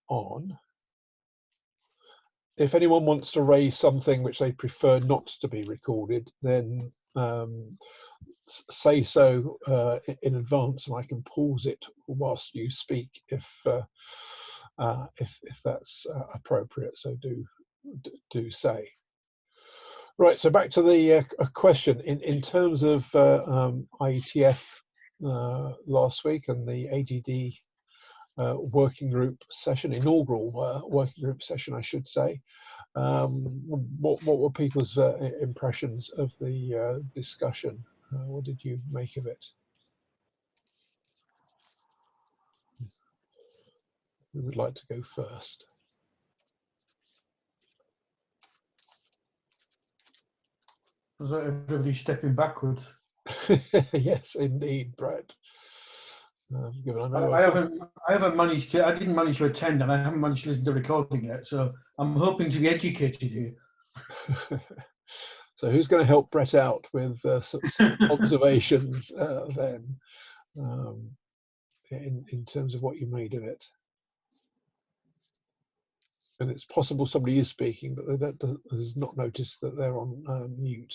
on. If anyone wants to raise something which they prefer not to be recorded, then say so in advance, and I can pause it whilst you speak if that's appropriate. So do say. Right. So back to the question in terms of IETF last week and the ADD working group session, inaugural working group session, I should say. What were people's impressions of the discussion? What did you make of it? Who would like to go first? Was that everybody stepping backwards? Yes, indeed, Brett. I haven't managed to. I didn't manage to attend, and I haven't managed to listen to the recording yet. So I'm hoping to be educated here. So who's going to help Brett out with some observations then, in terms of what you made of it? And it's possible somebody is speaking, but that has not noticed that they're on mute.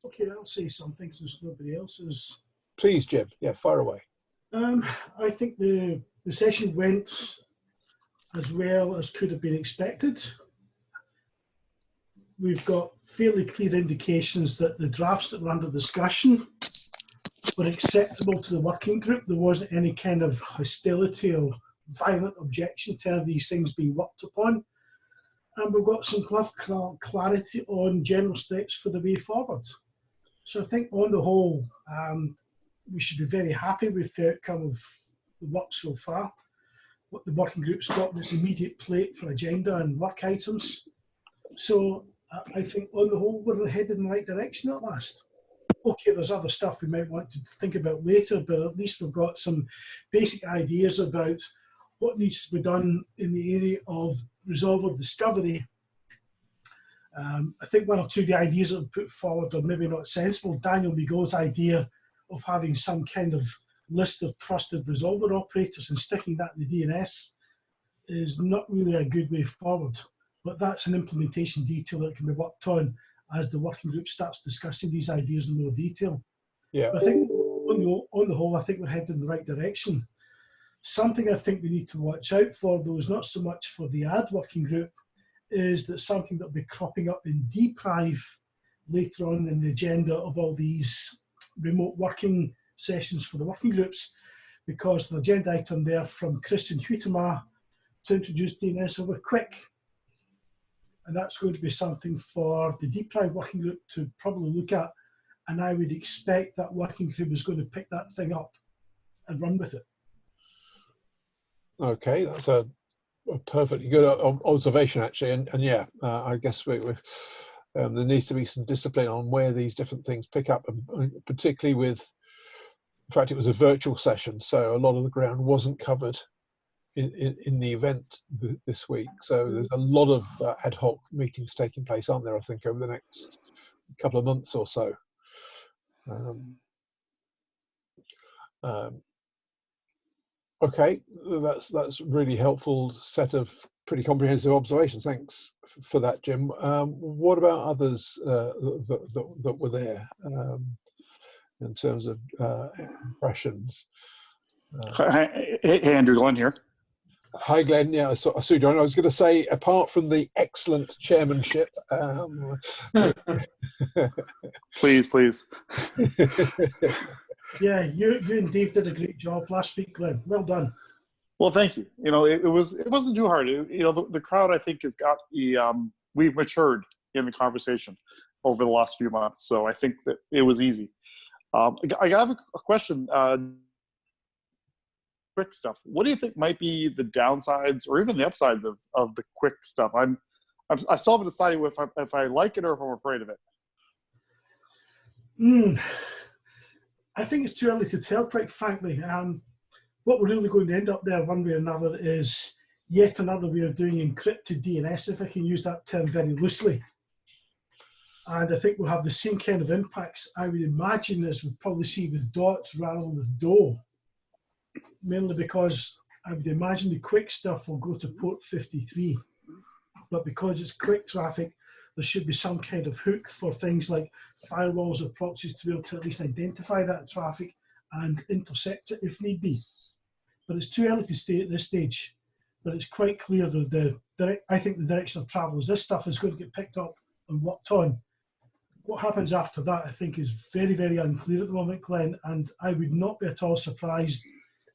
Okay, I'll say something since nobody else is. Please, Jim. Yeah, fire away. I think the session went as well as could have been expected. We've got fairly clear indications that the drafts that were under discussion were acceptable to the working group. There wasn't any kind of hostility or violent objection to these things being worked upon. And we've got some clarity on general steps for the way forward. So I think on the whole, we should be very happy with the outcome of the work so far. What the working group's got in its immediate plate for agenda and work items. So I think on the whole, we're headed in the right direction at last. Okay, there's other stuff we might want to think about later, but at least we've got some basic ideas about what needs to be done in the area of resolver discovery. I think one or two of the ideas that were put forward are maybe not sensible. Daniel Migaud's idea of having some kind of list of trusted resolver operators and sticking that in the DNS is not really a good way forward. But that's an implementation detail that can be worked on as the working group starts discussing these ideas in more detail. Yeah. But I think on the whole, I think we're headed in the right direction. Something I think we need to watch out for, though, is not so much for the ad working group, is that something that will be cropping up in deprive later on in the agenda of all these remote working sessions for the working groups, because the agenda item there from Christian Huitema to introduce DNS over Quick. And that's going to be something for the deprive working group to probably look at, and I would expect that working group is going to pick that thing up and run with it. Okay, that's a perfectly good observation, actually, and yeah, I guess there needs to be some discipline on where these different things pick up, and particularly with, in fact, it was a virtual session, so a lot of the ground wasn't covered in the event this week. So there's a lot of ad hoc meetings taking place, aren't there, I think, over the next couple of months or so. Okay, that's really helpful set of pretty comprehensive observations. Thanks for that, Jim. What about others that were there in terms of impressions? Hey, Andrew, Glenn here. Hi, Glenn. Yeah, I saw you, John. I was going to say, apart from the excellent chairmanship, please. Yeah, you and Dave did a great job last week, Glenn. Well done. Well, thank you. You know, it wasn't too hard. You know, the crowd, I think, has got we've matured in the conversation over the last few months, so I think that it was easy. I have a question. Quick stuff. What do you think might be the downsides or even the upsides of the quick stuff? I still haven't decided if I like it or if I'm afraid of it. I think it's too early to tell, quite frankly. What we're really going to end up there one way or another is yet another way of doing encrypted DNS, if I can use that term very loosely. And I think we'll have the same kind of impacts, I would imagine, as we'll probably see with DOTS rather than with DO. Mainly because I would imagine the quick stuff will go to port 53, but because it's quick traffic, there should be some kind of hook for things like firewalls or proxies to be able to at least identify that traffic and intercept it if need be. But it's too early to stay at this stage. But it's quite clear that I think the direction of travel is this stuff is going to get picked up and worked on. What happens after that, I think, is very, very unclear at the moment, Glenn, and I would not be at all surprised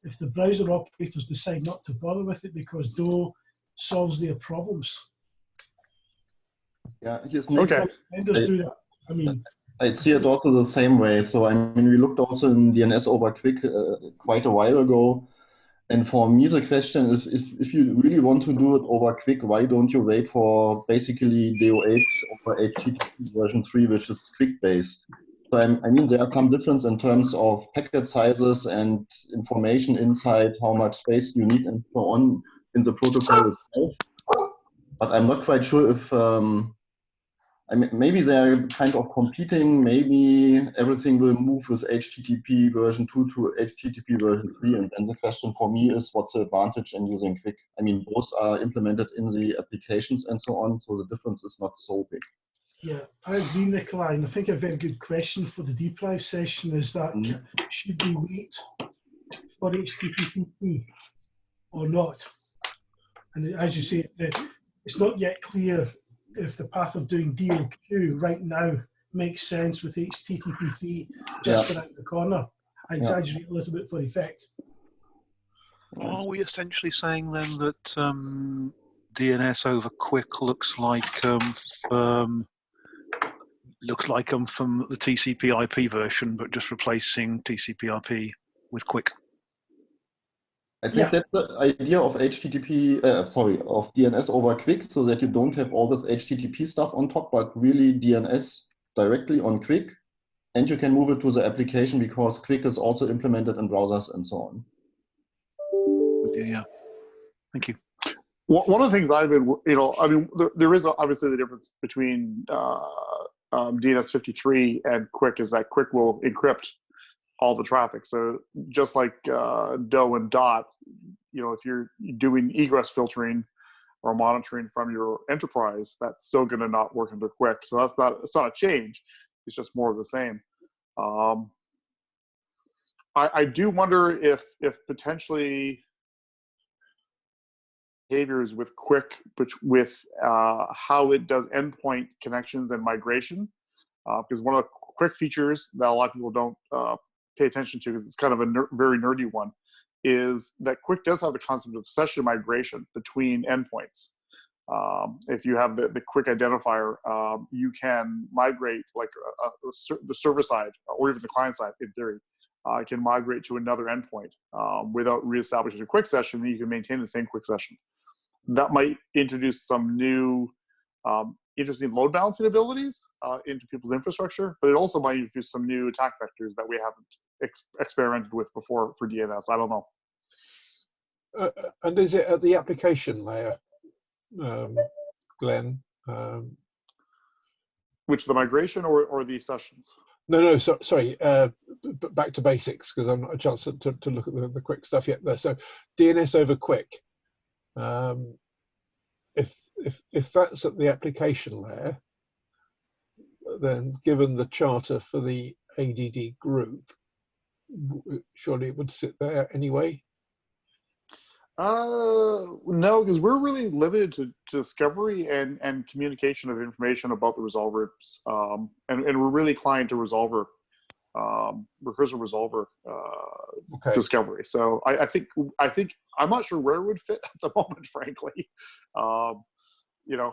if the browser operators decide not to bother with it because though solves their problems. Yeah, here's Nick. Okay. Vendors do that. I mean, I see it also the same way. So I mean, we looked also in DNS over Quick quite a while ago. And for me, the question is, if you really want to do it over Quick, why don't you wait for basically DOH over HTTP version 3, which is Quick-based? So I mean, there are some difference in terms of packet sizes and information inside, how much space you need and so on in the protocol itself. But I'm not quite sure if, I mean, maybe they're kind of competing. Maybe everything will move with HTTP version 2 to HTTP version 3. And then the question for me is, what's the advantage in using Quick? I mean, both are implemented in the applications and so on. So the difference is not so big. yeah, I agree, Nikolai. And I think a very good question for the deep dive session is that should we wait for HTTP or not? And as you say, it's not yet clear if the path of doing DOQ right now makes sense with HTTP3 just around the corner. I exaggerate a little bit for effect. Are we essentially saying then that DNS over Quick looks like from the TCP/IP version, but just replacing TCP/IP with Quick? I think that's the idea of of DNS over Quick, so that you don't have all this HTTP stuff on top, but really DNS directly on Quick, and you can move it to the application because Quick is also implemented in browsers and so on. Yeah, thank you. One of the things I've been, I mean, there is obviously the difference between DNS 53 and Quick is that Quick will encrypt all the traffic. So just like DO and DOT, if you're doing egress filtering or monitoring from your enterprise, that's still going to not work under Quick. So it's not a change. It's just more of the same. I do wonder if potentially behaviors with Quick, with how it does endpoint connections and migration, because one of the Quick features that a lot of people don't pay attention to, because it's kind of a very nerdy one, is that Quick does have the concept of session migration between endpoints. If you have the Quick identifier, you can migrate, like the server side or even the client side, in theory, can migrate to another endpoint without reestablishing a Quick session. You can maintain the same Quick session. That might introduce some new interesting load balancing abilities into people's infrastructure, but it also might introduce some new attack vectors that we haven't experimented with before for DNS. I don't know. And is it at the application layer, Glenn? Which, the migration or the sessions? No, sorry. Back to basics, because I've not had a chance to look at the Quick stuff yet. There. So DNS over Quick. If that's at the application layer, then given the charter for the ADD group, surely it would sit there anyway. No, because we're really limited to discovery and communication of information about the resolvers, and we're really inclined to resolver, recursive resolver discovery. So I think I'm not sure where it would fit at the moment, frankly. Yeah,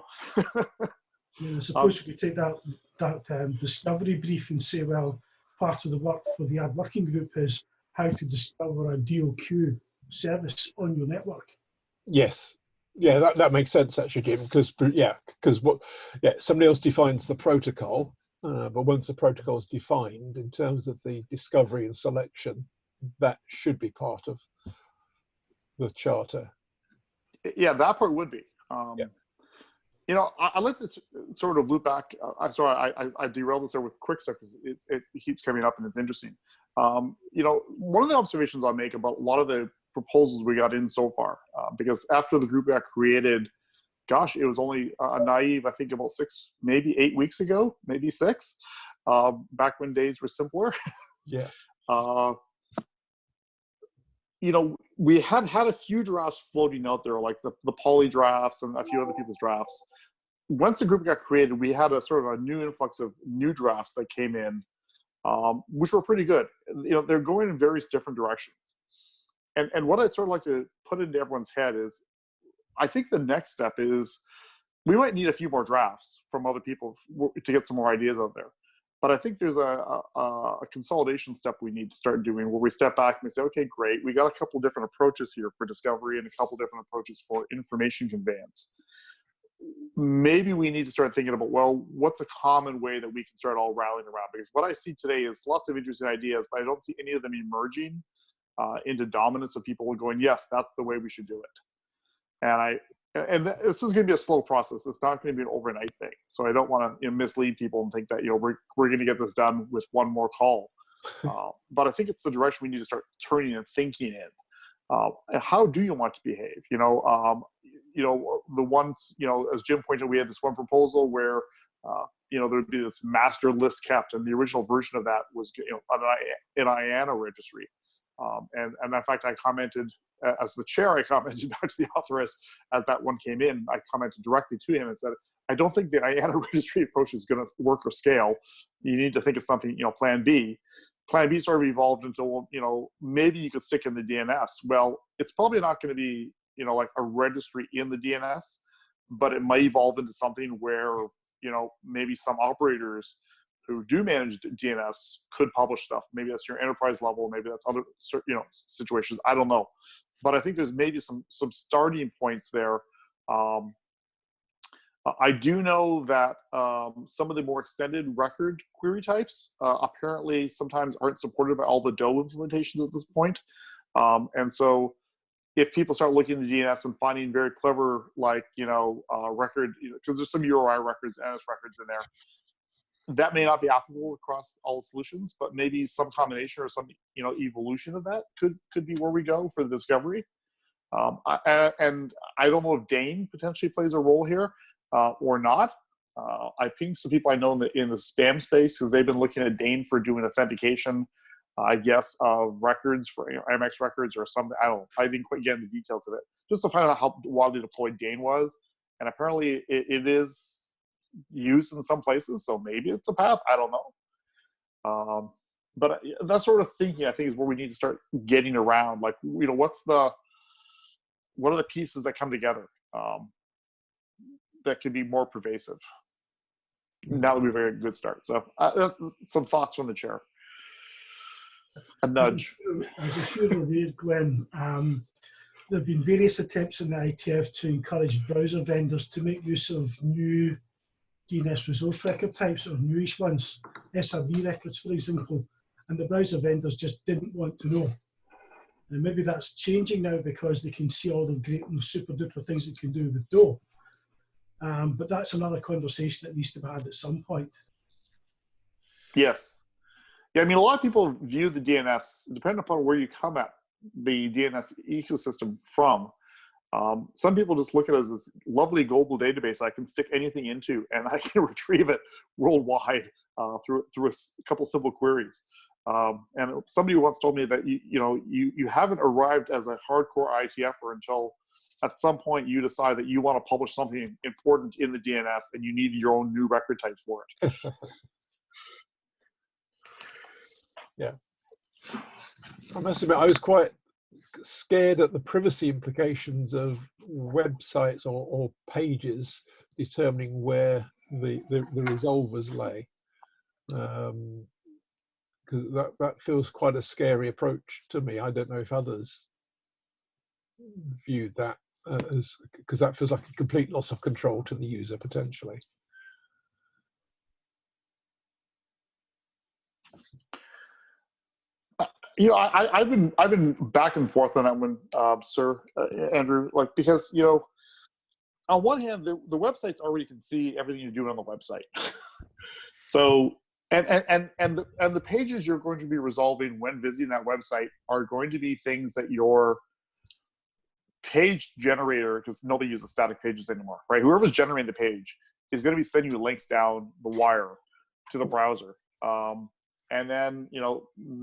I suppose we could take that discovery brief and say, well, part of the work for the ad working group is how to discover a DOQ service on your network. Yes, yeah, that makes sense actually, Jim. Because somebody else defines the protocol, but once the protocol is defined in terms of the discovery and selection, that should be part of the charter. Yeah, that part would be. I'd like to sort of loop back. I derailed this there with Quick stuff because it keeps coming up and it's interesting. One of the observations I'll make about a lot of the proposals we got in so far. Because after the group got created, gosh, it was only naive, I think about 6, maybe 8 weeks ago, maybe 6, back when days were simpler. Yeah. You know, we had a few drafts floating out there, like the poly drafts and a few other people's drafts. Once the group got created, we had a sort of a new influx of new drafts that came in, which were pretty good. You know, they're going in various different directions. And what I'd sort of like to put into everyone's head is, I think the next step is we might need a few more drafts from other people to get some more ideas out there. But I think there's a consolidation step we need to start doing, where we step back and we say, okay, great, we got a couple different approaches here for discovery and a couple different approaches for information conveyance. Maybe we need to start thinking about, well, what's a common way that we can start all rallying around? Because what I see today is lots of interesting ideas, but I don't see any of them emerging into dominance of people going, yes, that's the way we should do it. And this is going to be a slow process. It's not going to be an overnight thing. So I don't want to mislead people and think that we're going to get this done with one more call. But I think it's the direction we need to start turning and thinking in. And how do you want to behave? The ones, as Jim pointed out, we had this one proposal where there would be this master list kept, and the original version of that was an IANA registry. And in fact, I commented, as the chair, I commented back to the author as that one came in. I commented directly to him and said, I don't think the IANA registry approach is going to work or scale. You need to think of something, plan B. Plan B sort of evolved into, maybe you could stick in the DNS. Well, it's probably not going to be, like a registry in the DNS, but it might evolve into something where, maybe some operators who do manage DNS could publish stuff. Maybe that's your enterprise level. Maybe that's other, situations. I don't know. But I think there's maybe some starting points there. I do know that some of the more extended record query types apparently sometimes aren't supported by all the DOE implementations at this point. And so if people start looking at the DNS and finding very clever, like, record, because there's some URI records, NS records in there, that may not be applicable across all solutions, but maybe some combination or some, evolution of that could be where we go for the discovery. And I don't know if Dane potentially plays a role here or not. I pinged some people I know in the spam space because they've been looking at Dane for doing authentication, I guess, records for IMX records or something. I don't know. I didn't quite get into the details of it, just to find out how widely deployed Dane was. And apparently it is used in some places, so maybe it's a path. I don't know. But that sort of thinking, I think, is where we need to start getting around. Like, what are the pieces that come together that could be more pervasive? Now that we've had a good start. So that's some thoughts from the chair. A nudge. As a sure aware, Glenn, there have been various attempts in the IETF to encourage browser vendors to make use of new DNS resource record types, or newish ones, SRV records, for example, and the browser vendors just didn't want to know. And maybe that's changing now because they can see all the great and super duper things it can do with DOE. But that's another conversation that needs to be had at some point. Yes. Yeah, I mean, a lot of people view the DNS, depending upon where you come at the DNS ecosystem from. Some people just look at it as this lovely global database I can stick anything into, and I can retrieve it worldwide through a couple simple queries. And somebody once told me that you haven't arrived as a hardcore IETFer until at some point you decide that you want to publish something important in the DNS and you need your own new record type for it. Yeah. I must admit, I was quite scared at the privacy implications of websites or pages determining where the resolvers lay. Because that feels quite a scary approach to me. I don't know if others viewed that as, because that feels like a complete loss of control to the user potentially. I've been back and forth on that one, sir, Andrew. Like, because on one hand, the websites already can see everything you're doing on the website. So, and the pages you're going to be resolving when visiting that website are going to be things that you're page generator, because nobody uses static pages anymore, right? Whoever's generating the page is going to be sending you links down the wire to the browser. And then,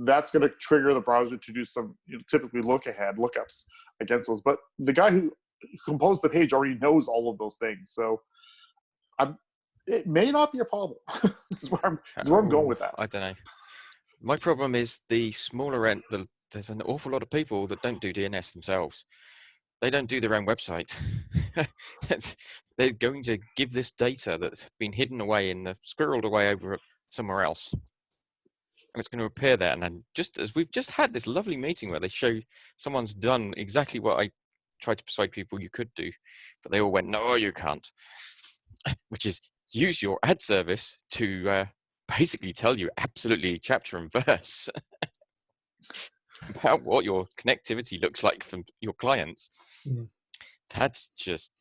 that's going to trigger the browser to do some typically lookups against those. But the guy who composed the page already knows all of those things. So it may not be a problem. That's where I'm going with that. I don't know. My problem is the smaller end. There's an awful lot of people that don't do DNS themselves. They don't do their own website. They're going to give this data that's been hidden away squirreled away over somewhere else. And it's going to appear there. And then we've just had this lovely meeting where they show someone's done exactly what I tried to persuade people you could do, but they all went, no, you can't, which is use your ad service to basically tell you absolutely chapter and verse about what your connectivity looks like from your clients. That's just,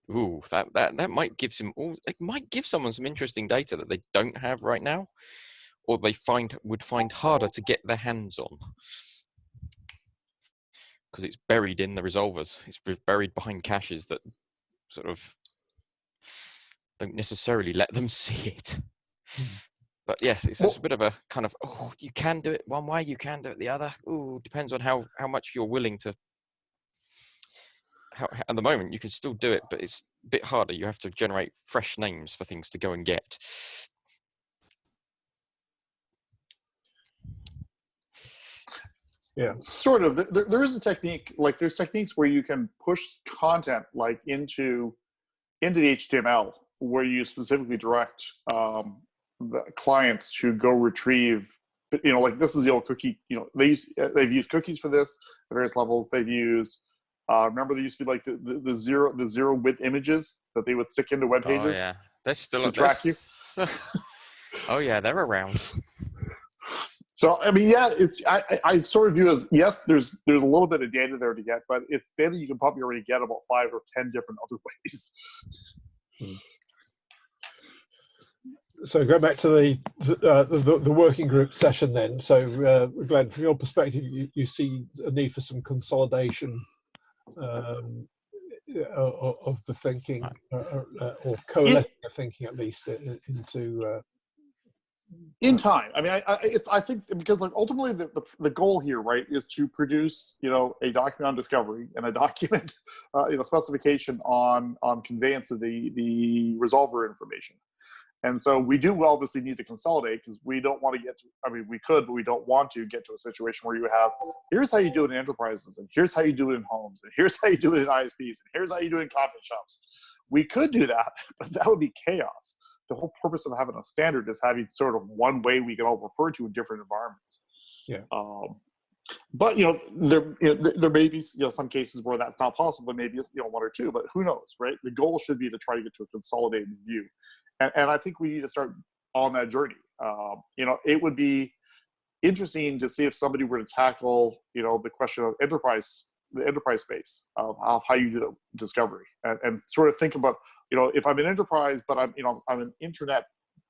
that might give someone some interesting data that they don't have right now, or they would find harder to get their hands on, because it's buried in the resolvers. It's buried behind caches that sort of don't necessarily let them see it. But yes, it's just a bit of a kind of, you can do it one way, you can do it the other. Depends on how much you're willing to. At the moment, you can still do it, but it's a bit harder. You have to generate fresh names for things to go and get. Yeah, sort of. There is a technique, like there's techniques where you can push content like into the HTML, where you specifically direct the clients to go retrieve. Like this is the old cookie. They've used cookies for this at various levels. They've used. Remember, there used to be like the zero width images that they would stick into web pages. Oh yeah, they're still to track you. Oh yeah, they're around. So I mean, yeah, I sort of view as, yes, there's a little bit of data there to get, but it's data you can probably already get about 5 or 10 different other ways. So go back to the working group session then. So Glenn, from your perspective, you see a need for some consolidation of the thinking, or coalescing the thinking at least into. In time, I mean, I think because like ultimately the goal here, right, is to produce a document on discovery and a document specification on conveyance of the resolver information. And so we do obviously need to consolidate, because we don't want to get to, I mean, we could, but we don't want to get to a situation where you have, here's how you do it in enterprises, and here's how you do it in homes, and here's how you do it in ISPs, and here's how you do it in coffee shops. We could do that, but that would be chaos. The whole purpose of having a standard is having sort of one way we can all refer to in different environments. Yeah. But there may be some cases where that's not possible. Maybe one or two, but who knows, right? The goal should be to try to get to a consolidated view, and I think we need to start on that journey. It would be interesting to see if somebody were to tackle the question of the enterprise space of how you do the discovery, and sort of think about if I'm an enterprise, but I'm an internet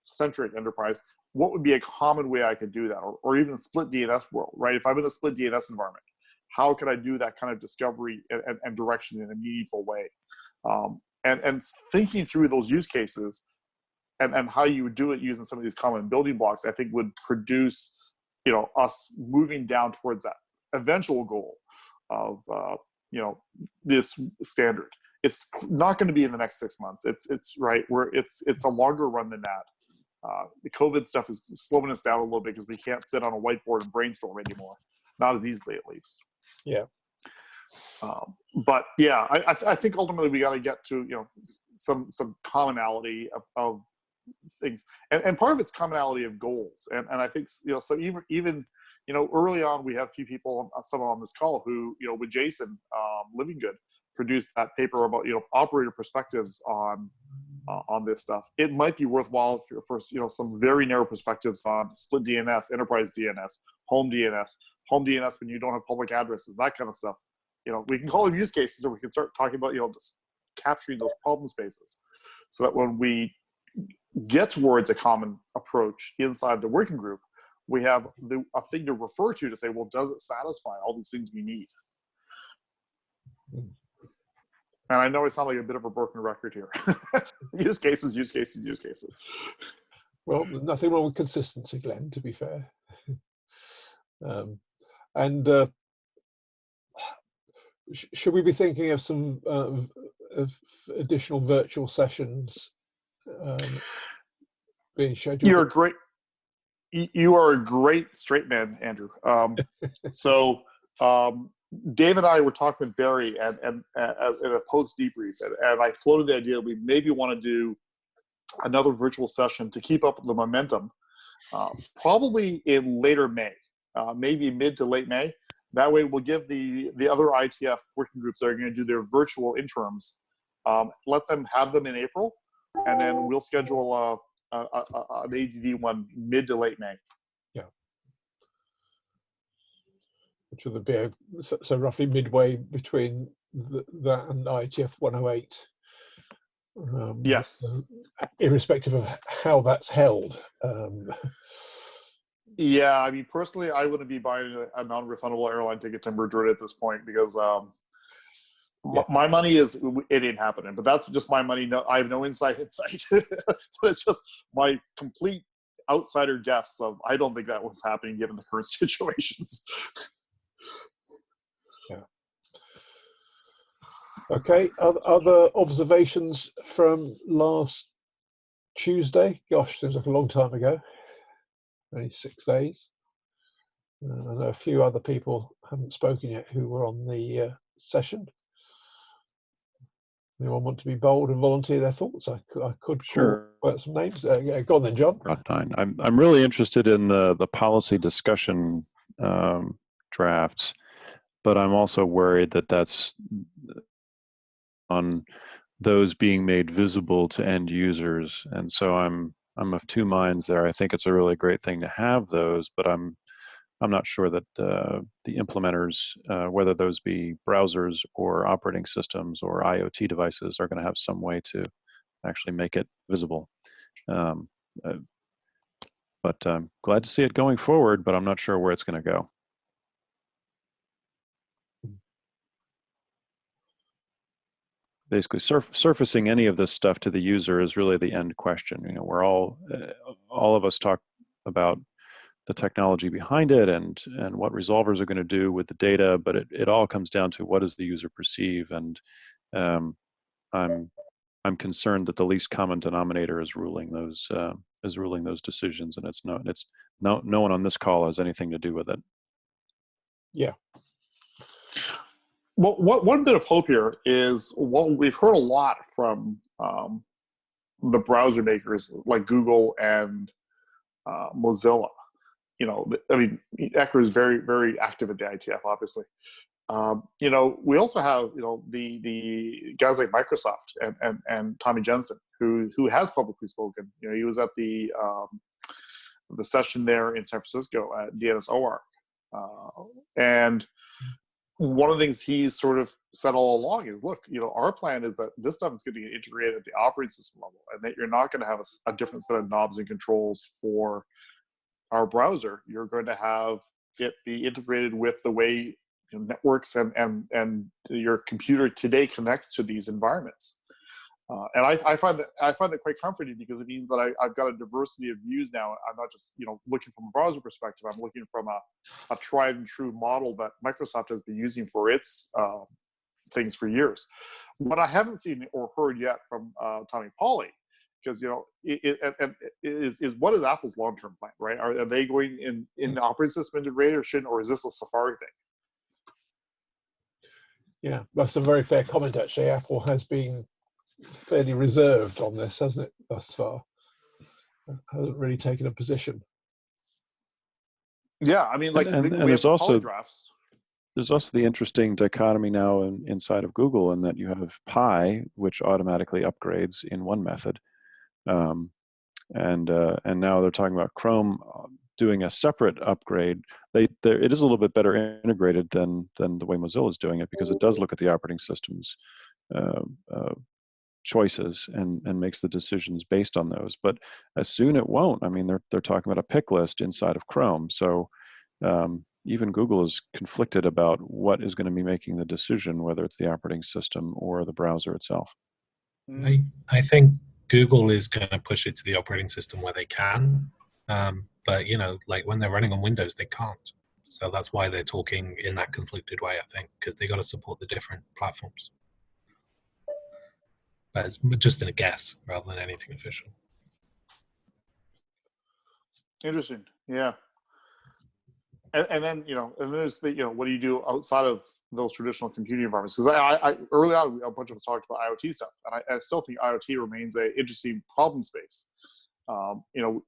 centric enterprise, what would be a common way I could do that, or even split DNS world, right? If I'm in a split DNS environment, how could I do that kind of discovery and direction in a meaningful way? And thinking through those use cases and how you would do it using some of these common building blocks, I think would produce, us moving down towards that eventual goal of, this standard. It's not going to be in the next 6 months. It's right where it's a longer run than that. The COVID stuff is slowing us down a little bit because we can't sit on a whiteboard and brainstorm anymore. Not as easily, at least. Yeah. But yeah, I think ultimately we got to get to some commonality of things, and part of it's commonality of goals. And I think so even early on we had a few people, some on this call, who with Jason Livingood produced that paper about operator perspectives on this stuff. It might be worthwhile for some very narrow perspectives on split DNS, enterprise DNS, home DNS when you don't have public addresses, that kind of stuff. We can call them use cases, or we can start talking about just capturing those problem spaces, so that when we get towards a common approach inside the working group, we have a thing to refer to say, well, does it satisfy all these things we need? And I know I sound like a bit of a broken record here. Use cases, use cases, use cases. Well, nothing wrong with consistency, Glenn, to be fair. And should we be thinking of some of additional virtual sessions being scheduled? You are a great straight man, Andrew. So Dave and I were talking with Barry and in a post debrief, and I floated the idea we maybe want to do another virtual session to keep up the momentum, probably in later May, maybe mid to late May. That way we'll give the other IETF working groups that are going to do their virtual interims, let them have them in April, and then we'll schedule an ADD one mid to late May. Yeah. Which will be so roughly midway between that and IETF 108. Yes. Irrespective of how that's held. Yeah, I mean, personally, I wouldn't be buying a non-refundable airline ticket to Madrid at this point because my money is, it ain't happening. But that's just my money. No, I have no inside insight. But it's just my complete outsider guess of I don't think that was happening given the current situations. Yeah. Okay. Other observations from last Tuesday? Gosh, seems like a long time ago. Only 6 days. I know a few other people haven't spoken yet who were on the session. Anyone want to be bold and volunteer their thoughts? I could Sure. call out some names. Go on then, John. I'm really interested in the policy discussion drafts, but I'm also worried that that's on those being made visible to end users, and so I'm of two minds there. I think it's a really great thing to have those, but I'm not sure that the implementers, whether those be browsers or operating systems or IoT devices, are going to have some way to actually make it visible. But I'm glad to see it going forward, but I'm not sure where it's going to go. Basically, surfacing any of this stuff to the user is really the end question. You know, we're all of us talk about the technology behind it and what resolvers are going to do with the data, but it all comes down to what does the user perceive, and I'm concerned that the least common denominator is ruling those decisions, and no one on this call has anything to do with it. Yeah. Well, one bit of hope here is what we've heard a lot from the browser makers like Google and Mozilla. You know, I mean, Ecker is very, very active at the IETF, obviously. You know, we also have, you know, the guys like Microsoft and Tommy Jensen, who has publicly spoken. You know, he was at the session there in San Francisco at DNS OR, and one of the things he's sort of said all along is, look, you know, our plan is that this stuff is going to get integrated at the operating system level, and that you're not going to have a different set of knobs and controls for our browser. You're going to have it be integrated with the way networks and your computer today connects to these environments. And I find that quite comforting, because it means that I've got a diversity of views now. I'm not just, you know, looking from a browser perspective. I'm looking from a tried and true model that Microsoft has been using for its things for years. What I haven't seen or heard yet from Tommy Pauly, because, you know, is what is Apple's long-term plan, right? Are they going in the operating system integration, or is this a Safari thing? Yeah, that's a very fair comment, actually. Apple has been fairly reserved on this, hasn't it, thus far? Hasn't really taken a position. Yeah, I mean, like, and we there's have also polygraphs. There's also the interesting dichotomy now inside of Google, in that you have Pi, which automatically upgrades in one method, and now they're talking about Chrome doing a separate upgrade. It is a little bit better integrated than the way Mozilla is doing it, because it does look at the operating system's choices and makes the decisions based on those. But as soon it won't. I mean, they're talking about a pick list inside of Chrome. So even Google is conflicted about what is going to be making the decision, whether it's the operating system or the browser itself. I think Google is going to push it to the operating system where they can, but like when they're running on Windows, they can't. So that's why they're talking in that conflicted way, I think, because they got to support the different platforms. But it's just a guess rather than anything official. Interesting. Yeah. And then, and then there's the, what do you do outside of those traditional computing environments? Because I early on, a bunch of us talked about IoT stuff, and I still think IoT remains an interesting problem space. The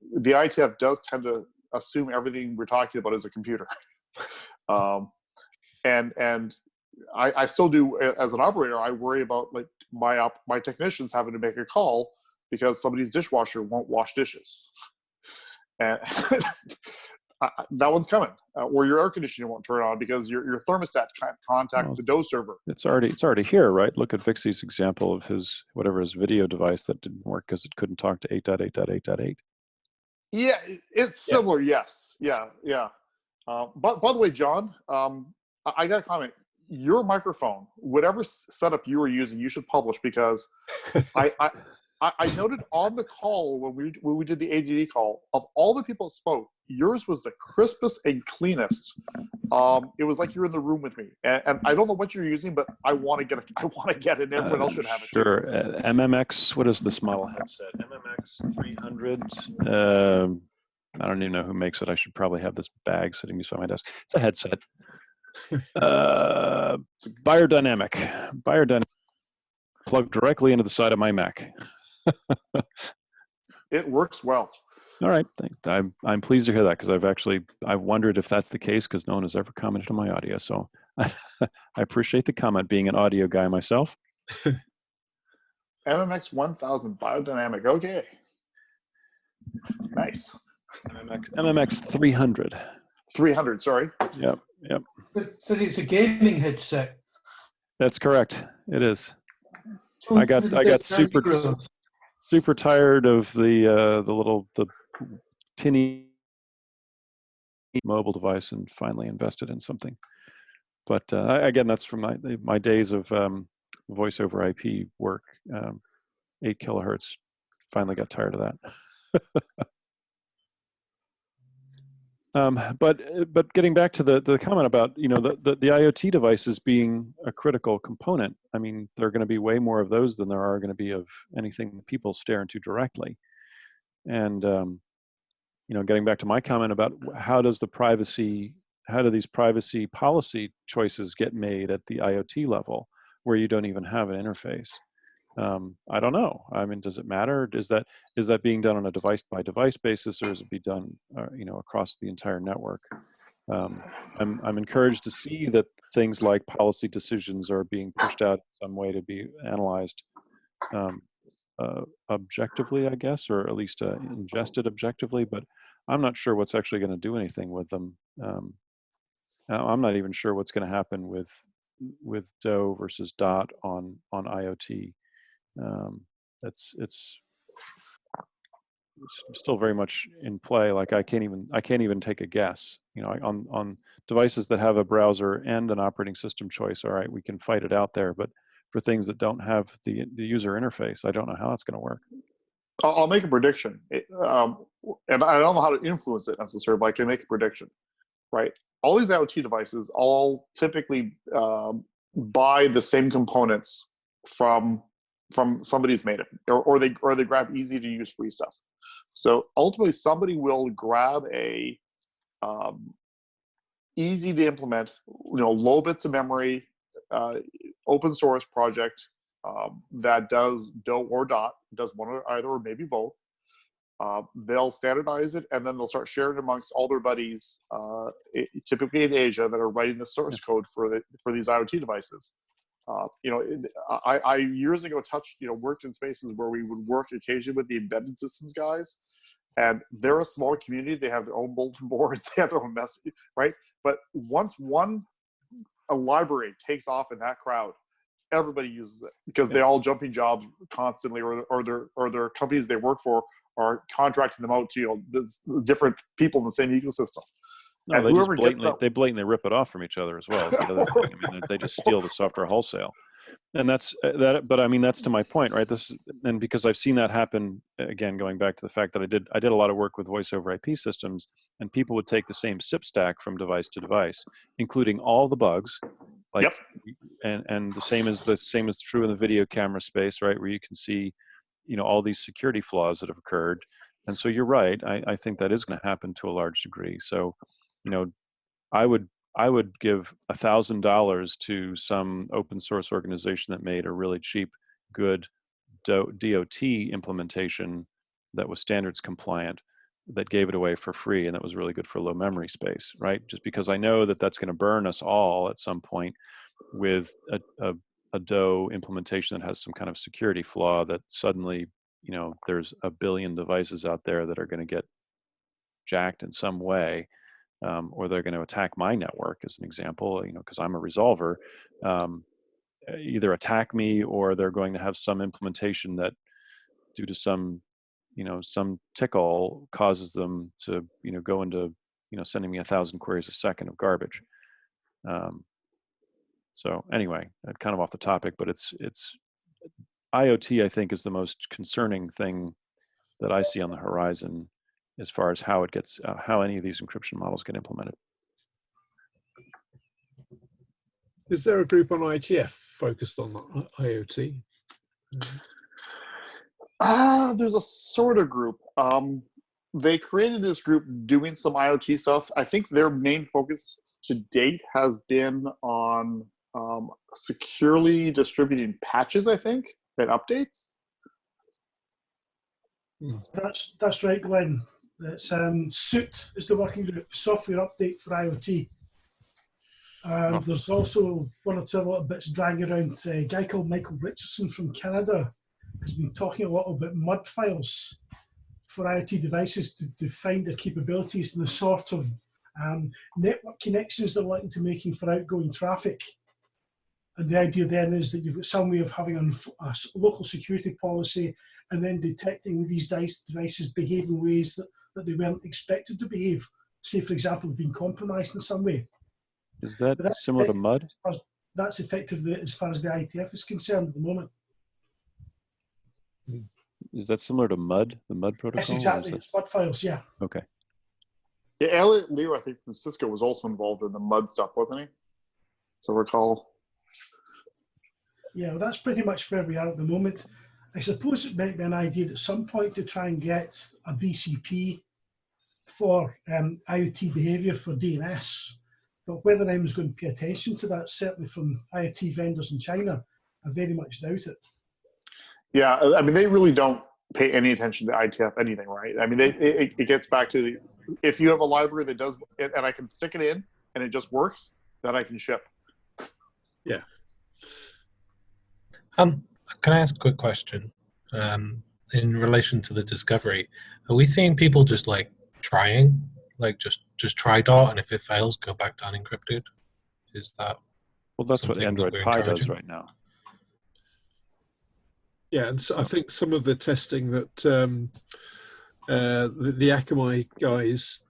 IETF does tend to assume everything we're talking about is a computer. And I still do, as an operator, I worry about like my technicians having to make a call because somebody's dishwasher won't wash dishes. And that one's coming, or your air conditioning won't turn on because your thermostat can't contact the DOS server. It's already here, right? Look at Vixie's example of his video device that didn't work because it couldn't talk to 8.8.8.8. Yeah, it's similar. Yes, yeah. But by the way, John, I got a comment. Your microphone, whatever setup you were using, you should publish, because I noted on the call when we did the ADD call, of all the people that spoke, yours was the crispest and cleanest. It was like you're in the room with me, and I don't know what you're using, but I want to get it. And everyone else should have it. Sure. MMX. What is this model headset? MMX 300. I don't even know who makes it. I should probably have this bag sitting beside my desk. It's a headset. Biodynamic. Plugged directly into the side of my Mac. It works well. All right, I'm pleased to hear that, because I've wondered if that's the case, because no one has ever commented on my audio. So I appreciate the comment, being an audio guy myself. MMX 1000 biodynamic. Okay, nice. MMX 300. 300. Sorry. Yep. So it's a gaming headset. That's correct. It is. I got super tired of the tinny mobile device and finally invested in something. But again, that's from my days of voice over IP work. 8 kilohertz. Finally got tired of that. But getting back to the comment about the IoT devices being a critical component, I mean, there are going to be way more of those than there are going to be of anything that people stare into directly. And getting back to my comment about how do these privacy policy choices get made at the IoT level where you don't even have an interface? I don't know. I mean, does it matter? Is that being done on a device by device basis, or is it be done, across the entire network? I'm encouraged to see that things like policy decisions are being pushed out in some way to be analyzed objectively, I guess, or at least ingested objectively. But I'm not sure what's actually going to do anything with them. I'm not even sure what's going to happen with DO versus DOT on IoT. It's still very much in play. Like I can't even take a guess. On devices that have a browser and an operating system choice, all right, we can fight it out there. But for things that don't have the user interface, I don't know how it's going to work. I'll make a prediction, and I don't know how to influence it necessarily, but I can make a prediction. Right, all these IoT devices all typically buy the same components from somebody's made it, or they grab easy to use free stuff. So ultimately, somebody will grab a easy to implement, low bits of memory, open source project that does DO or DOT, does one or either, or maybe both. They'll standardize it, and then they'll start sharing it amongst all their buddies, typically in Asia, that are writing the source code for these IoT devices. I years ago worked in spaces where we would work occasionally with the embedded systems guys, and they're a small community. They have their own bulletin boards, they have their own message, right? But once a library takes off in that crowd, everybody uses it, because they all jumping jobs constantly, or their companies they work for are contracting them out to different people in the same ecosystem. No, and they just whoever gets blatantly rip it off from each other as well. Is the other thing. I mean, they just steal the software wholesale, and that's that. But I mean, that's to my point, right? And because I've seen that happen again, going back to the fact that I did a lot of work with voice over IP systems, and people would take the same SIP stack from device to device, including all the bugs, like, and the same is true in the video camera space, right? Where you can see, all these security flaws that have occurred. And so you're right. I think that is going to happen to a large degree. So, I would give $1,000 to some open source organization that made a really cheap, good DOT implementation that was standards compliant, that gave it away for free, and that was really good for low memory space, right? Just because I know that that's going to burn us all at some point with a DOE implementation that has some kind of security flaw that suddenly, there's a billion devices out there that are going to get jacked in some way. Or they're going to attack my network, as an example, because I'm a resolver, either attack me, or they're going to have some implementation that, due to some tickle, causes them to, go into, sending me 1,000 queries a second of garbage. So anyway, kind of off the topic, but it's IoT, I think, is the most concerning thing that I see on the horizon, as far as how how any of these encryption models get implemented. Is there a group on IETF focused on IoT? There's a sort of group. They created this group doing some IoT stuff. I think their main focus to date has been on securely distributing patches, I think, and updates. That's right, Glenn. It's SUIT is the working group, software update for IoT. And there's also one or two little bits dragging around. A guy called Michael Richardson from Canada has been talking a lot about MUD files for IoT devices to define their capabilities and the sort of network connections they're likely to making for outgoing traffic. And the idea then is that you've got some way of having a local security policy and then detecting these devices behave in ways that they weren't expected to behave. Say, for example, being compromised in some way. Is that similar to MUD? That's effectively as far as the IETF is concerned at the moment. Is that similar to MUD, the MUD protocol? Yes, exactly. It's MUD files, yeah. Okay. Yeah, Elliot Leo, I think, from Cisco was also involved in the MUD stuff, wasn't he? So recall. Yeah, well, that's pretty much where we are at the moment. I suppose it might be an idea at some point to try and get a BCP for IoT behavior for DNS. But whether anyone's going to pay attention to that, certainly from IoT vendors in China, I very much doubt it. Yeah, I mean, they really don't pay any attention to IETF anything, right? I mean, it gets back to if you have a library that does, and I can stick it in and it just works, then I can ship. Yeah. Can I ask a quick question? In relation to the discovery, are we seeing people just like trying, like just try DOT, and if it fails, go back to unencrypted? Is that that's what Android Pie does right now? Yeah, and so I think some of the testing that the Akamai guys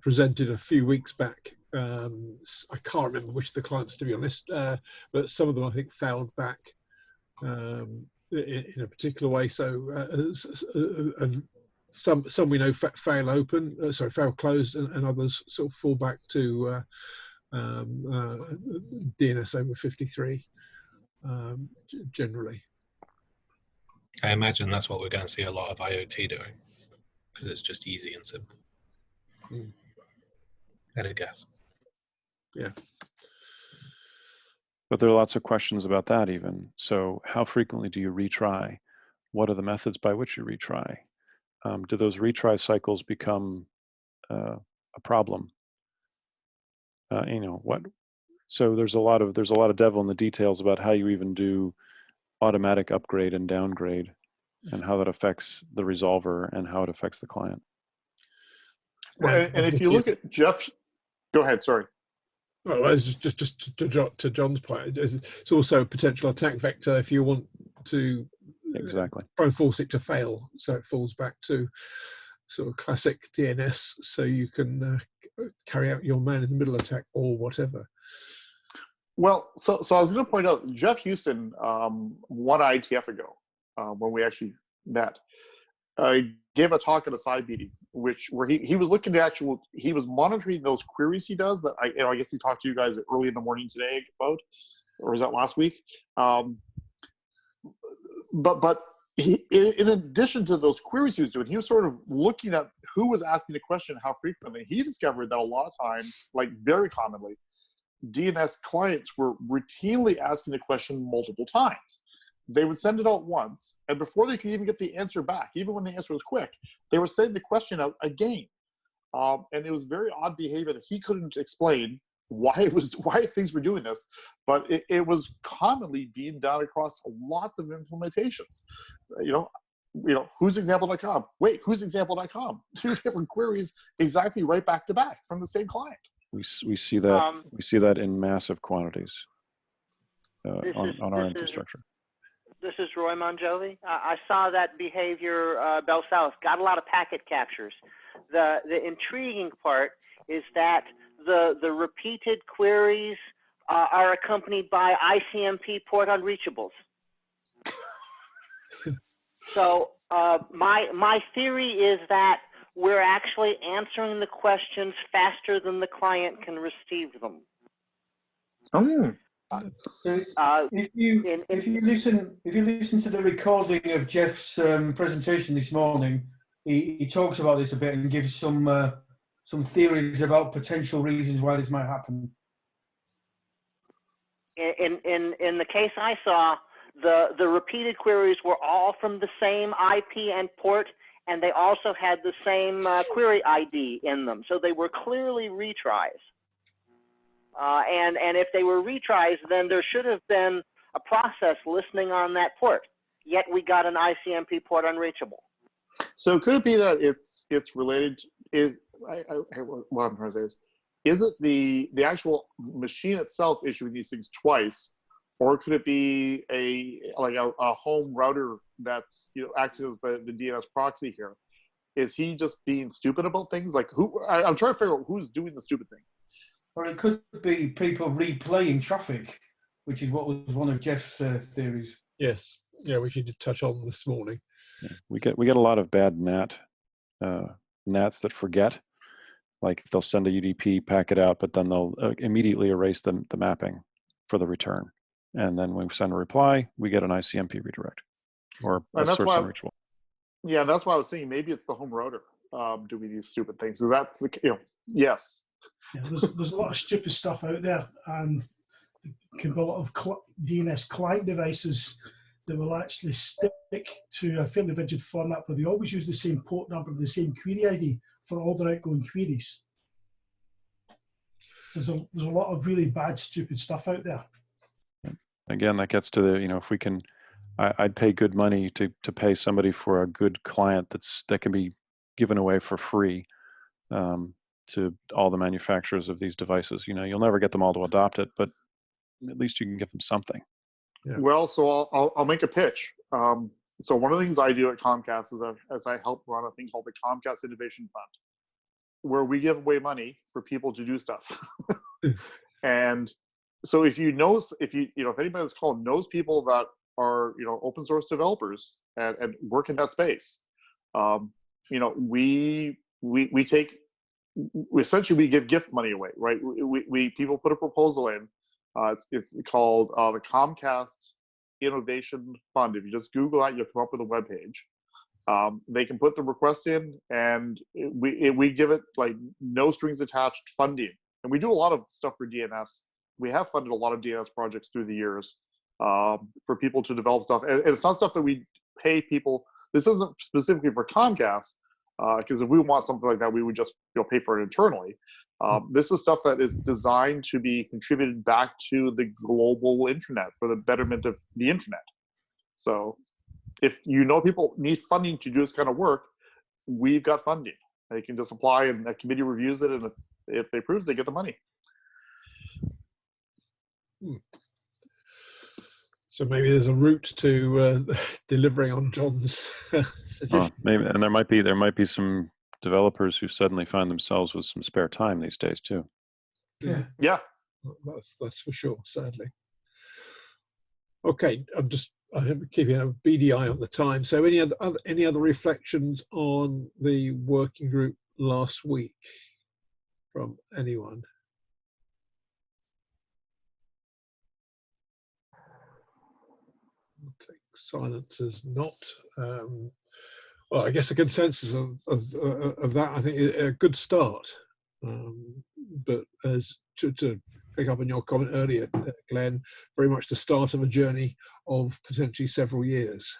presented a few weeks back, I can't remember which of the clients, to be honest, but some of them I think failed back in a particular way. So and some we know fail closed, and others sort of fall back to DNS over 53 generally. I imagine that's what we're going to see a lot of IoT doing, because it's just easy and simple. I'd guess. Yeah. But there are lots of questions about that even. So how frequently do you retry? What are the methods by which you retry? Do those retry cycles become a problem? So there's a lot of devil in the details about how you even do automatic upgrade and downgrade, and how that affects the resolver and how it affects the client. Well, and if you look at Jeff, go ahead. Sorry. Well, just to John's point, it's also a potential attack vector if you want to exactly try and force it to fail, so it falls back to sort of classic DNS, so you can carry out your man-in-the-middle attack or whatever. Well, so I was going to point out, Jeff Houston, 1 IETF ago, when we actually met, gave a talk at a side meeting, where he was looking at he was monitoring those queries he does that I guess he talked to you guys early in the morning today about, or was that last week? But he, in addition to those queries he was doing, he was sort of looking at who was asking the question, how frequently. He discovered that a lot of times, like very commonly, DNS clients were routinely asking the question multiple times. They would send it out once, and before they could even get the answer back, even when the answer was quick, they were sending the question out again. And it was very odd behavior that he couldn't explain why things were doing this, but it was commonly being done across lots of implementations. Who's example.com? Wait, who's example.com? 2 different queries exactly right back to back from the same client. We see that in massive quantities on our infrastructure. This is Roy Monjovi. I saw that behavior, Bell South, got a lot of packet captures. The intriguing part is that the repeated queries are accompanied by ICMP port unreachables. So my theory is that we're actually answering the questions faster than the client can receive them. If you listen to the recording of Jeff's presentation this morning, he talks about this a bit and gives some theories about potential reasons why this might happen. In the case I saw, the repeated queries were all from the same IP and port, and they also had the same query ID in them. So they were clearly retries. And if they were retries, then there should have been a process listening on that port. Yet we got an ICMP port unreachable. So could it be that it's related? What I'm trying to say is it the actual machine itself issuing these things twice, or could it be a home router that's acting as the DNS proxy here? Is he just being stupid about things? Like I'm trying to figure out who's doing the stupid thing. Or it could be people replaying traffic, which is what was one of Jeff's theories. Yes, yeah, which you did touch on this morning. Yeah. We get a lot of bad NATs that forget. Like they'll send a UDP packet out, but then they'll immediately erase the mapping for the return. And then when we send a reply, we get an ICMP redirect or a source unreachable. Yeah, that's why I was saying maybe it's the home router doing these stupid things. So that's yes. Yeah, there's a lot of stupid stuff out there, and there can be a lot of DNS client devices that will actually stick to a fairly rigid format where they always use the same port number, the same query ID for all their outgoing queries. There's a lot of really bad, stupid stuff out there. Again, that gets to the, if we can, I'd pay good money to pay somebody for a good client that can be given away for free to all the manufacturers of these devices. You'll never get them all to adopt it, but at least you can give them something. Yeah. Well, so I'll make a pitch. So one of the things I do at Comcast is I help run a thing called the Comcast Innovation Fund, where we give away money for people to do stuff. And so if anybody that's called knows people that are open source developers and work in that space, we give gift money away, right? We people put a proposal in. It's called the Comcast Innovation Fund. If you just Google that, you'll come up with a web page. They can put the request in, and we give it like no strings attached funding. And we do a lot of stuff for DNS. We have funded a lot of DNS projects through the years for people to develop stuff. And it's not stuff that we pay people. This isn't specifically for Comcast, because if we want something like that, we would just pay for it internally. This is stuff that is designed to be contributed back to the global internet for the betterment of the internet. So if people need funding to do this kind of work, we've got funding. They can just apply, and a committee reviews it, and if they approve, they get the money. So maybe there's a route to delivering on John's suggestion. Maybe, and there might be some developers who suddenly find themselves with some spare time these days too. Yeah. Yeah. That's for sure, sadly. Okay, I'm keeping a beady eye on the time. So any other reflections on the working group last week from anyone? I'll take silence as not. Well, I guess a consensus of that, I think, is a good start. But as to pick up on your comment earlier, Glenn, very much the start of a journey of potentially several years.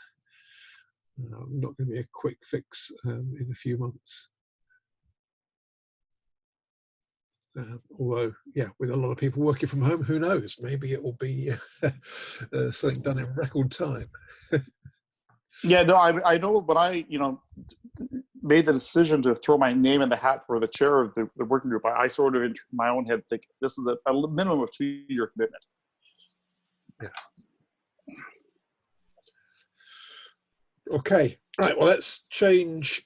Not going to be a quick fix in a few months. Although, yeah, with a lot of people working from home, who knows? Maybe it will be something done in record time. Yeah, no, I know when I, made the decision to throw my name in the hat for the chair of the working group, I sort of, in my own head, think this is a minimum of 2-year commitment. Yeah. Okay, right, well, let's change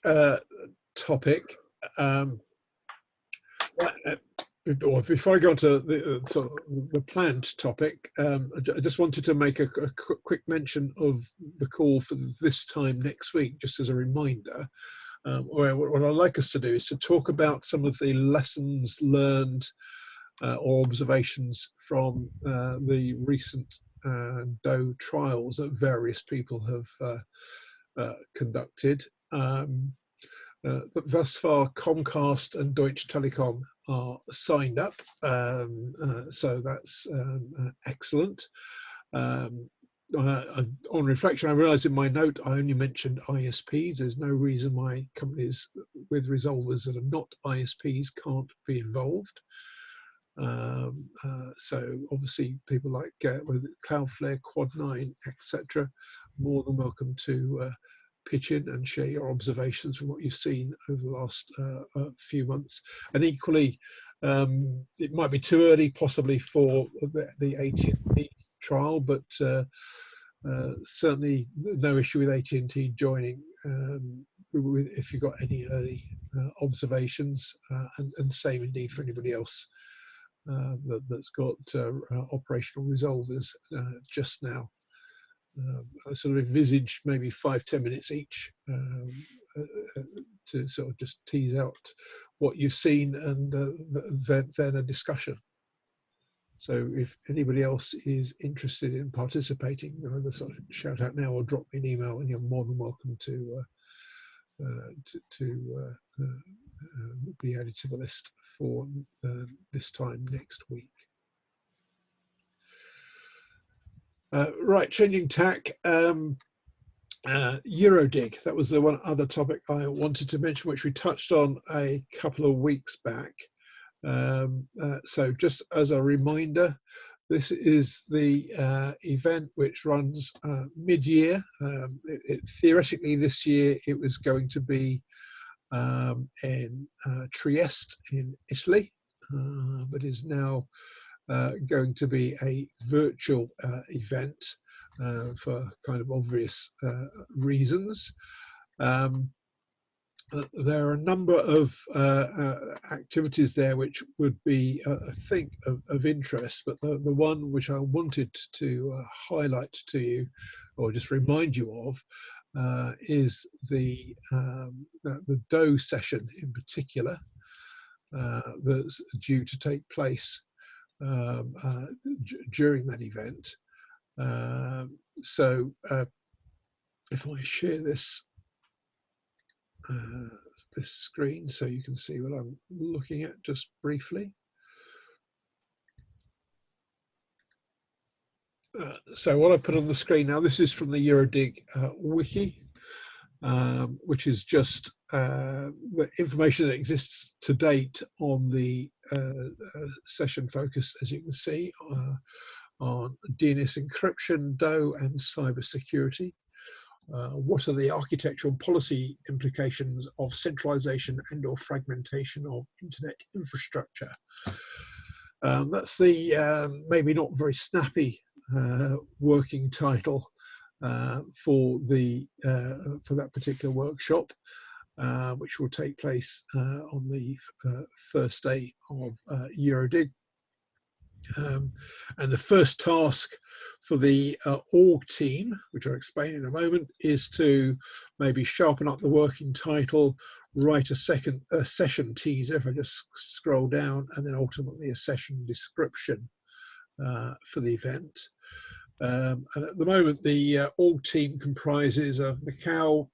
topic. Before I go on to the planned topic, I just wanted to make a quick mention of the call for this time next week, just as a reminder. What I'd like us to do is to talk about some of the lessons learned or observations from the recent DOE trials that various people have conducted. Thus far, Comcast and Deutsche Telekom are signed up, so that's excellent. On reflection, I realised in my note I only mentioned ISPs. There's no reason why companies with resolvers that are not ISPs can't be involved. So obviously people like Cloudflare, Quad9, etc., more than welcome to pitch in and share your observations from what you've seen over the last few months. And equally, it might be too early possibly for the AT&T trial, but certainly no issue with AT&T joining if you've got any early observations, and same indeed for anybody else that's got operational resolvers just now. I sort of envisage maybe 5-10 minutes each to sort of just tease out what you've seen, and then a discussion. So if anybody else is interested in participating, either sort of shout out now or drop me an email, and you're more than welcome to be added to the list for this time next week. Right, changing tack. Eurodig, that was the one other topic I wanted to mention, which we touched on a couple of weeks back. So just as a reminder, this is the event which runs mid-year. Theoretically, this year it was going to be in Trieste in Italy, but is now going to be a virtual event for kind of obvious reasons. There are a number of activities there which would be, I think, of interest, but the one which I wanted to highlight to you, or just remind you of, is the DOE session in particular that's due to take place during that event. So if I share this this screen so you can see what I'm looking at just briefly. So what I put on the screen now, this is from the Eurodig wiki, which is just the information that exists to date on the session focus, as you can see, on DNS encryption, DOE, and cybersecurity. What are the architectural and policy implications of centralization and/or fragmentation of internet infrastructure? That's the maybe not very snappy working title for that particular workshop. which will take place on the first day of Eurodig. And the first task for the org team, which I'll explain in a moment, is to maybe sharpen up the working title, write a session teaser, if I just scroll down, and then ultimately a session description for the event. And at the moment, the org team comprises of Mikhail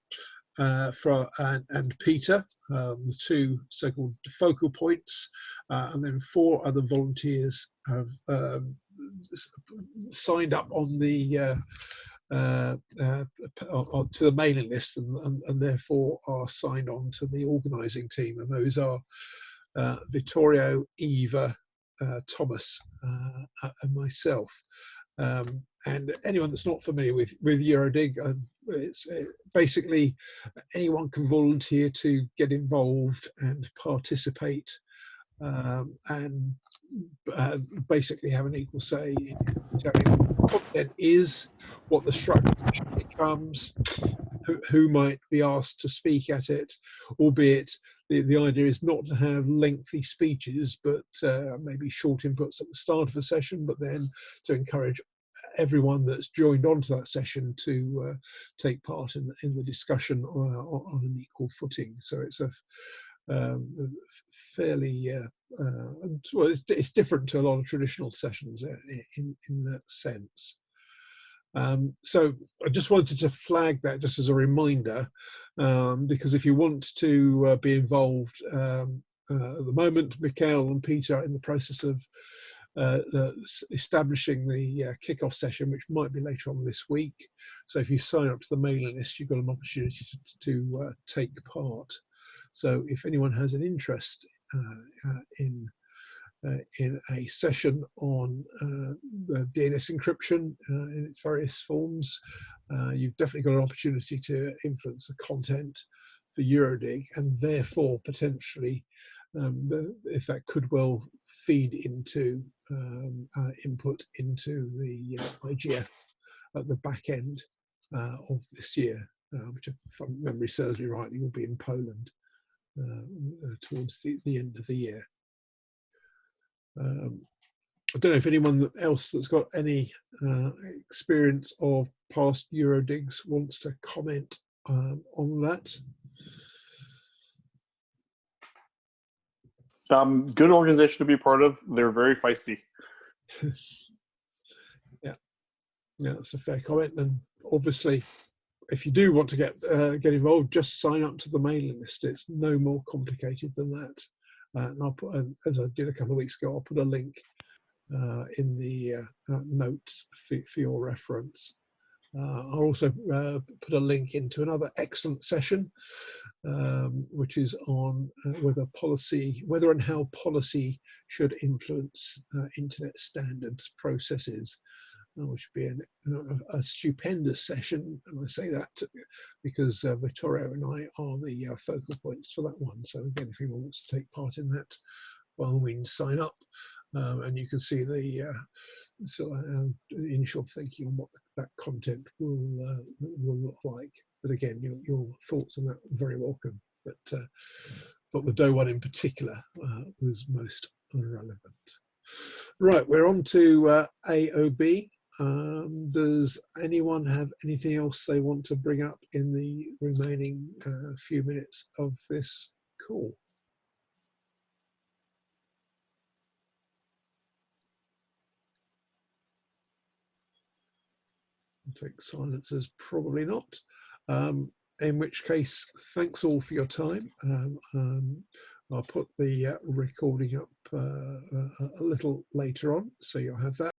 and Peter, the two so-called focal points, and then 4 other volunteers have signed up on the to the mailing list, and therefore are signed on to the organising team, and those are Vittorio, Eva, Thomas, and myself. And anyone that's not familiar with Eurodig, it's basically anyone can volunteer to get involved and participate, and basically have an equal say in what content is, what the structure becomes, who might be asked to speak at it, albeit the idea is not to have lengthy speeches, but maybe short inputs at the start of a session, but then to encourage everyone that's joined onto that session to take part in the discussion on an equal footing. So it's a fairly well, it's different to a lot of traditional sessions in that sense. So I just wanted to flag that just as a reminder, because if you want to be involved, at the moment, Mikhail and Peter are in the process of establishing the kickoff session, which might be later on this week. So if you sign up to the mailing list, you've got an opportunity to take part. So if anyone has an interest in a session on the DNS encryption in its various forms, you've definitely got an opportunity to influence the content for Eurodig, and therefore potentially, if that could well feed into input into the IGF at the back end of this year, which, if memory serves me rightly, will be in Poland towards the end of the year. I don't know if anyone else that's got any experience of past Eurodigs wants to comment on that. Good organization to be part of. They're very feisty. Yeah, that's a fair comment. And obviously, if you do want to get involved, just sign up to the mailing list. It's no more complicated than that. And I'll put, as I did a couple of weeks ago, I'll put a link in the notes for your reference. I'll also put a link into another excellent session, which is on whether and how policy should influence internet standards processes, which would be a stupendous session. And I say that because Vittorio and I are the focal points for that one. So again, if anyone wants to take part in that, by all means sign up, and you can see the initial thinking on what that content will look like. But again, your thoughts on that are very welcome. But thought the Doe one in particular was most relevant. Right, we're on to AOB. Does anyone have anything else they want to bring up in the remaining few minutes of this call? I'll take silence as probably not. In which case, thanks all for your time. I'll put the recording up a little later on, so you'll have that.